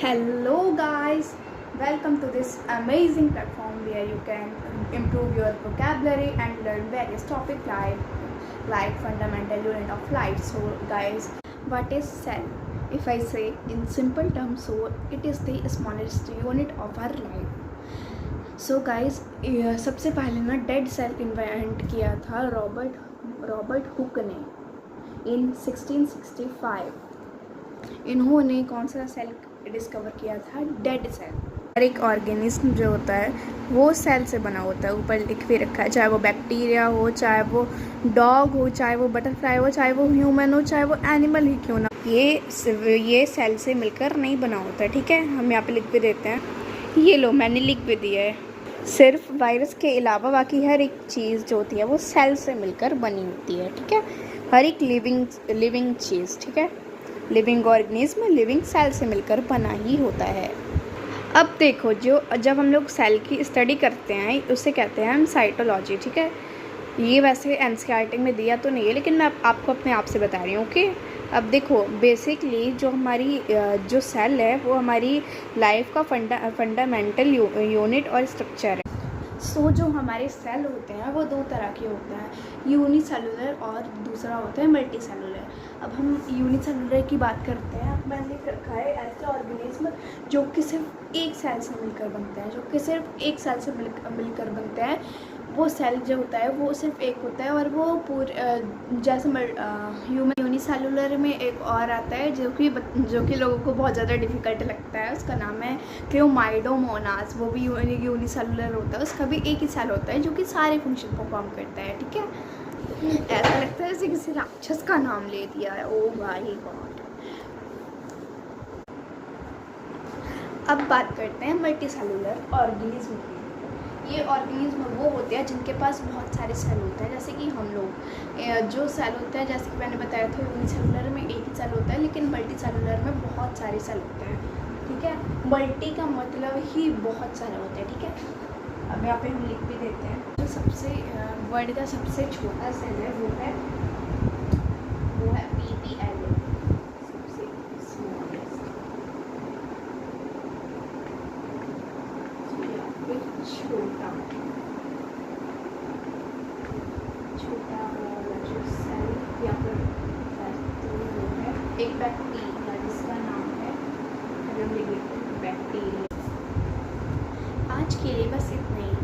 Hello guys, welcome to this amazing platform where you can improve your vocabulary and learn various topics like fundamental unit of life. So guys, what is cell? If I say in simple terms, so it is the smallest unit of our life. So guys, सबसे पहले ना dead cell invent किया था Robert Hooke ने इन 1665। इन्होंने कौन सा cell discover किया था? Dead cell. हर एक ऑर्गेनिज्म जो होता है वो सेल से बना होता है, ऊपर लिख भी रखा है, चाहे वो बैक्टीरिया हो, चाहे वो डॉग हो, चाहे वो बटरफ्लाई हो, चाहे वो ह्यूमन हो, चाहे वो एनिमल ही क्यों ना, ये सेल से मिलकर नहीं बना होता है। ठीक है, हम यहाँ पे लिख भी देते हैं, ये लो मैंने लिख भी दिया है। सिर्फ वायरस के अलावा बाकी हर एक चीज़ जो होती है वो सेल से मिलकर बनी होती है। ठीक है, हर एक लिविंग चीज़, ठीक है, लिविंग ऑर्गेनिज्म लिविंग सेल से मिलकर बना ही होता है। अब देखो, जब हम लोग सेल की स्टडी करते हैं उसे कहते हैं हम साइटोलॉजी। ठीक है, ये वैसे एनसीईआरटी में दिया तो नहीं है, लेकिन मैं आपको अपने आप से बता रही हूँ। ओके, अब देखो, बेसिकली जो हमारी जो सेल है वो हमारी लाइफ का फंडामेंटल यूनिट और स्ट्रक्चर है। सो जो हमारे सेल होते हैं वो दो तरह के होते हैं, यूनिसेलुलर और दूसरा होता है मल्टी सेलुलर। अब हम यूनिसेलुलर की बात करते हैं। मैंने लिख रखा है ऐसे ऑर्गेनिज्म जो कि सिर्फ एक सेल से मिलकर बनते हैं, मिलकर बनते हैं। वो सेल जो होता है वो सिर्फ एक होता है, और वो पूरे जैसे ह्यूमन यूनिसेलुलर में एक और आता है जो कि लोगों को बहुत ज़्यादा डिफ़िकल्ट लगता है। उसका नाम है क्लेमाइडोमोनास। वो भी यूनिसेलुलर होता है, उसका भी एक ही सेल होता है जो कि सारे फंक्शन परफॉर्म करता है। ठीक है, ऐसा लगता है जैसे किसी राक्षस का नाम ले दिया है। ओ भाई गॉड। अब बात करते हैं मल्टी सेलुलर ऑर्गेनिज्म की। ये ऑर्गेनिज्म वो होते हैं जिनके पास बहुत सारे सेल होते हैं, जैसे कि हम लोग जो सेल होते हैं, जैसे कि मैंने बताया था यूनिसेलुलर में एक ही सेल होता है, लेकिन मल्टी सेलुलर में बहुत सारे सेल होते हैं। ठीक है, मल्टी का मतलब ही बहुत सारे होते हैं। ठीक है, अब यहाँ पे हम लिख भी देते हैं। जो सबसे वर्ल्ड का सबसे छोटा सेल है वो है PPL, सबसे स्मॉलेस्ट। छोटा जो सेल या फिर वो है एक बैक्टीरिया, जिसका नाम है बैक्टीरिया। आज के लिए बस इतना ही।